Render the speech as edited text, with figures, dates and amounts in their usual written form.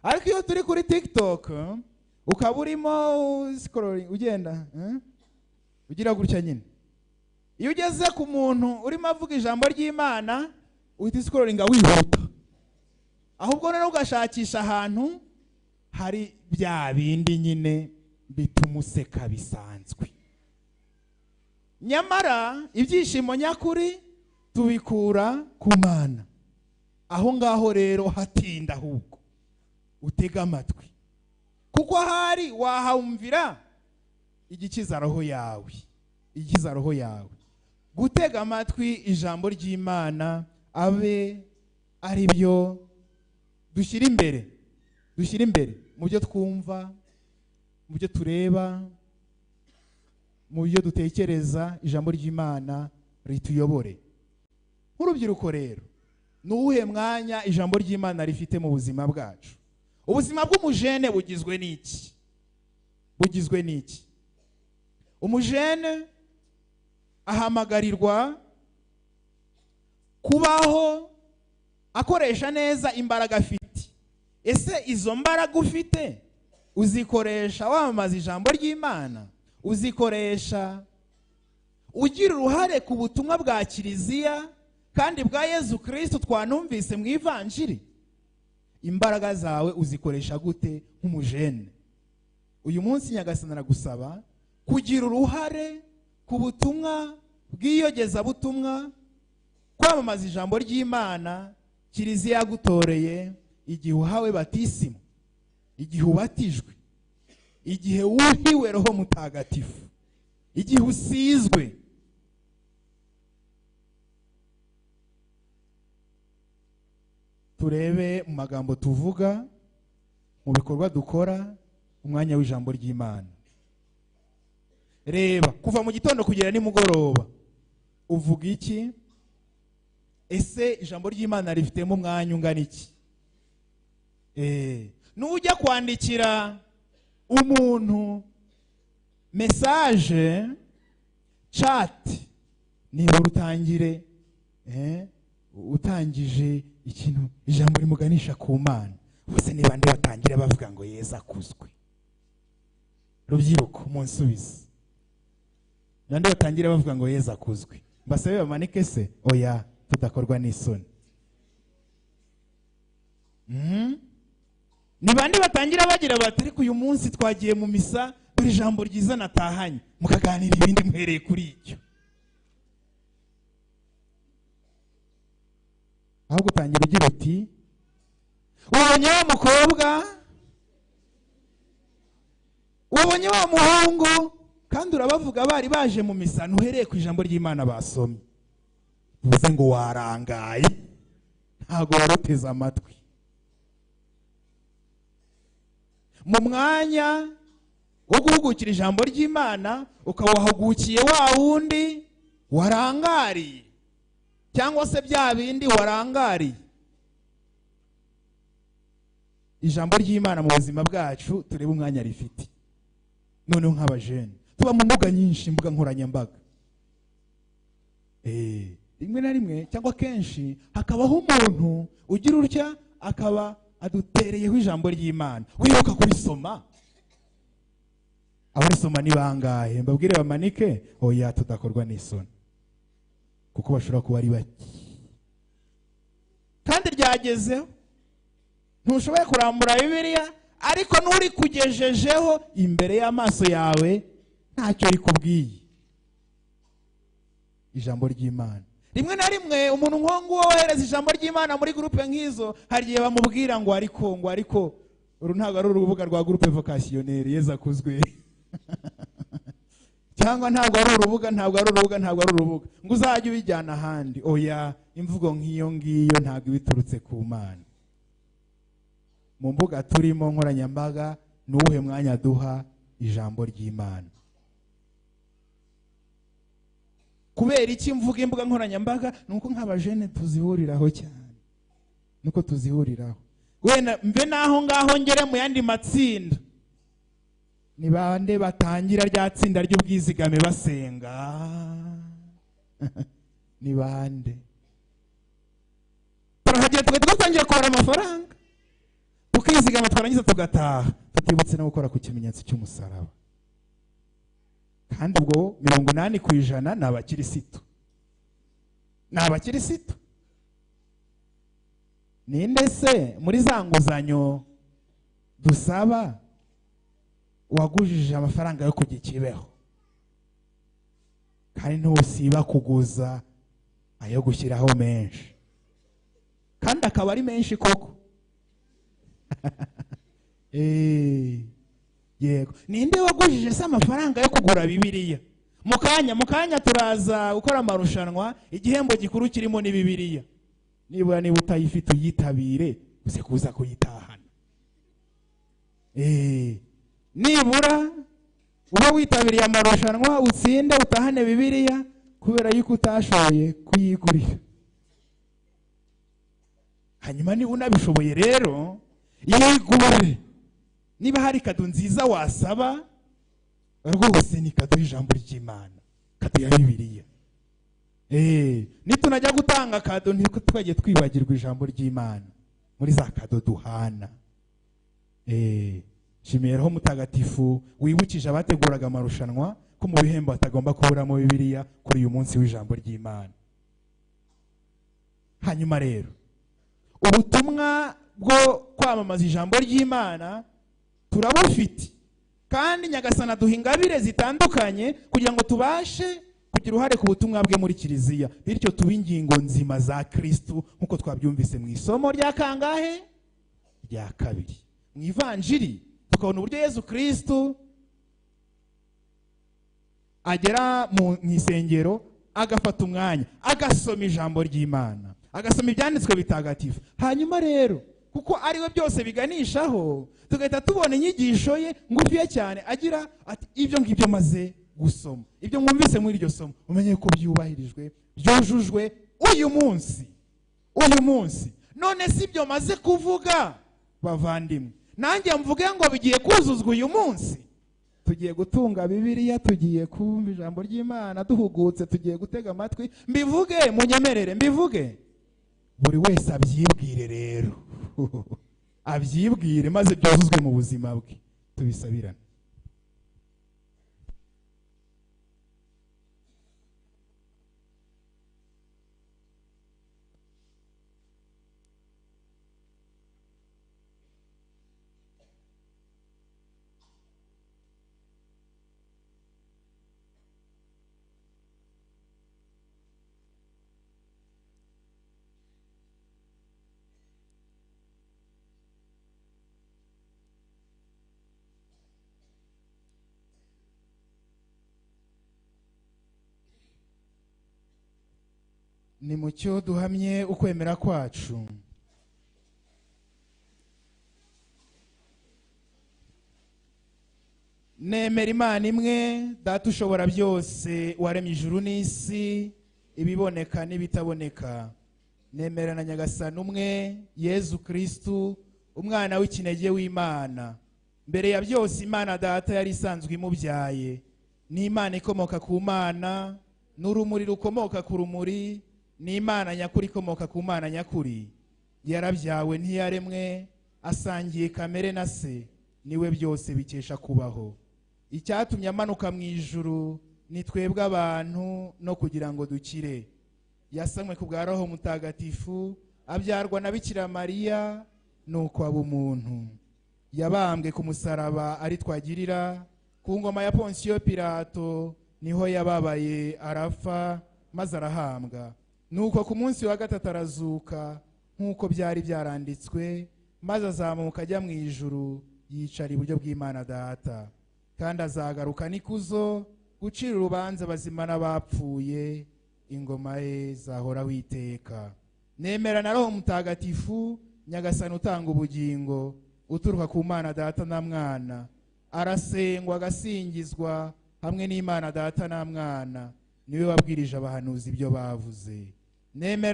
ariko iyo turi kuri TikTok ukaba urimo scrolling ugenda ugira gutya nyine, iyo ugeze ku muntu urimo avuga ijambo ry'Imana uhita scrollinga wihuta, ahubwo rero ugashakisha ahantu hari bya bindi nyine bituma useka bisanzwe. Nyamara ibyishimo nyakuri tubikura ku Mana. Aho ngaho rero hatinda, ahubwo utega amatwi, kuko ahari wahumvira igikiza roho yawe, igikiza roho yawe. Gutega amatwi ijambo ry'Imana abe ari byo dushyira imbere mu byo twumva, mu byo tureba, mu byo dutekereza. Ijambo ry'Imana rituyobore. Nk'urubyiruko rero, ni uwuhe mwanya ijambo ry'Imana rifite mu buzima bwacu? Ubuzima bw'umujene bugizwe n'iki? Bugizwe n'iki? Umujene ahamagarirwa kubaho akoresha neza imbaraga afite. Ese izo mbaraga ufite uzikoresha wamamaza ijambo ry'Imana? Uzikoresha ugira uruhare ku butumwa bwa Kiliziya kandi bwa Yezu Kristo twanumvise mu Ivanjiri? Imbaraga zawe uzikoresha gute nk'umujene? Uyu munsi Nyagasani aragusaba kugira uruhare ku butumwa bw'iyogezabutumwa, kwamamaza ijambo ry'Imana Kiliziya yagutoreye igihe uhawe batisimo, igihe ubatijwe, igihe wuhiwe Roho Mutagatifu, igihe usizwe. Turebe mu magambo tuvuga, mu bikorwa dukora, umwanya w'ijambo ry'Imana. Reba, kuva mu gitondo kugera nimugoroba uvuga iki? Ese ijambo ry'Imana rifitemo umwanya ungana iki? Nujya kwandikira umuntu message chat, niba utangire utangije ikintu ijambo rimuganisha ku Mana, bose niba ndi batangira bavuga ngo Yesu akuzwe. Rubyiruko munsubize, nande batangira bavuga ngo Yesu akuzwe, mbasabe bamanike se? Oya, tudakorwa n'isoni. Ni bande batangira bagira bati ariko uyu munsi twagiye mu misa buri jambo ryiza natahanye, mukaganira ibindi muhereye kuri icyo. Aho gutangira ugira uti ubonye wa mukobwa, ubonye wa muhungu, kandi urabavuga bari baje mu misa, ntuhereye ku ijambo ry'Imana basomye. Uvuze ngo warangaye, ntago waruteze amatwi. Mu mwanya wo guhugukira ijambo ry'Imana ukawahugukiye wa wundi warangariye, cyangwa se bya bindi warangariye. Ijambo ry'Imana mu buzima bwacu turebe umwanya rifite. Noneho nk'abajene tuba mu mbuga nyinshi, mbuga nkoranyambaga, rimwe na rimwe cyangwa kenshi hakabaho umuntu ugira utya akaba adutereyeho ijambo ry'Imana, wibuka kurisoma. Abarisoma ni bangahe? Mbabwire bamanike. Oya, tudakorwa n'isoni, kuko bashobora kuba ari bake kandi ryagezeho. Ntushoboye kurambura Bibiliya, ariko n'uri kugejejeho imbere y'amaso yawe ntacyo rikubwiye. Ijambo ry'Imana, rimwe na rimwe umuntu nkongo wohereza ijambo ry'Imana muri groupe nk'izo, hari igihe bamubwira ngo ariko uru ntabwo ari urubuga rwa groupe vocationnaire Yesu akuzwe cyangwa ntabwo ari urubuga ngo uzajye ubijyana ahandi. Oya, imvugo nk'iyo ngiyo ntabwo ibiturutse ku Mana. Mu mbuga turimo nkoranyambaga, ni uwuhe mwanya duha ijambo ry'Imana? Kubera iki mvuga imbuga nkoranyambaga? Nuko nk'abajene tuzihuriraho cyane, nuko tuzihuriraho. Wenda mbe naho ngaho ngere mu yandi matsinda, ni bande batangira rya tsinda ry'ubwizigame basenga? Ni bande? Turahagera tugatangira kubara amafaranga, tukizigama twarangiza tugataha tutibutse no gukora ku kimenyetso cy'umusaraba. Kandi ubwo 80% ni abakirisitu, ni abakirisitu. Ninde se muri za nguzanyo dusaba wagujije amafaranga yo kugikibeho? Kandi ntusiba kuguza ayo gushyiraho menshi, kandi akaba ari menshi koko. Yego, ninde wagujije se amafaranga yo kugura Bibiliya? Mukanya turaza gukora amarushanwa, igihembo gikuru kirimo ni Bibiliya. Niba utayifite uyitabire uze kuza kuyitahana. Nibura uba witabiriye amarushanwa utsinde utahane Bibiliya kubera yuko utashoboye kuyigurira. Hanyuma niba unabishoboye rero yigure. Niba hari kado nziza wasaba rwose ni kado y'ijambo ry'Imana, kado ya Bibiliya. Nitunajya gutanga kado ntitwajye twibagirwa ijambo ry'Imana muri za kado duhana. Shimiraho mutagatifu wibukije abateguraga amarushanwa ko mu bihembo atagomba kuburamo Bibiliya kuri uyu munsi w'ijambo ry'Imana. Hanyuma rero ubutumwa bwo kwamamaza ijambo ry'Imana turabufite, kandi Nyagasana duha ingabire zitandukanye kugira ngo tubashe kugira uruhare ku butumwa bwe muri kiliziya, bityo tuba ingingo nzima za Kristo nk'uko twabyumvise mu isomo rya kangahe? Rya kabiri. Mu ivanjiri tukabona uburyo Yesu Kristo agera mu isengero agafata umwanya agasoma ijambo ry'Imana, agasoma ibyanditswe bitagatifu. Hanyuma rero kuko ariwe byose biganishaho, tugahita tubona inyigisho ye ngufiya cyane agira ati ibyo ngibyo maze gusoma, ibyo mwumvise muri iryo somo umenye ko byubahirijwe, byujujwe uyu munsi. None si byo maze kuvuga bavandimwe, nanjye mvuge ngo bigiye kuzuzwa uyu munsi. Tugiye gutunga Bibiliya, tugiye kumva ijambo ry'Imana duhugutse, tugiye gutega amatwi. Mbivuge, munyemerere mbivuge, buri wese abyibwire rero. Abyibwire maze byuzuzwe mu buzima bwe. Tubisabirane. Ni mucyo duhamye ukwemera kwacu. Nemera Imana imwe, Data ushobora byose, waremye ijuru n'isi, ibiboneka n'ibitaboneka. Nemera na Nyagasani umwe, Yezu Kristo, umwana w'ikinege w'Imana. Mbere ya byose Imana Data yari isanzwe imubyaye. Ni Imana ikomoka ku Mana, n'urumuri rukomoka ku rumuri, ni Imana nyakuri ikomoka ku Mana nyakuri. Yarabyawe ntiyaremwe, asangiye kamere na se, niwe byose bikesha kubaho. Icyatumye amanuka mu ijuru ni twebwe abantu no kugira ngo dukire. Yasamwe ku bwa Roho Mutagatifu, abyarwa na Bikira Mariya, nuko aba umuntu. Yabambwe ku musaraba ari twagirira, ku ngoma ya Ponsiyo Pilato niho yababaye arapfa maze arahambwa. Nuko ku munsi wa gatatu arazuka nk'uko byari byaranditswe, maze azamuka ajya mu ijuru yicara iburyo bw'Imana Data. Kandi azagaruka n'ikuzo gucira urubanza abazima n'abapfuye, ingoma ye zahoraho iteka. Nemera na Roho Mutagatifu, Nyagasani utanga ubugingo, uturuka ku Mana Data na Mwana, arasengwa agasingizwa hamwe n'Imana Data na Mwana, niwe wabwirije abahanuzi ibyo bavuze. Nemera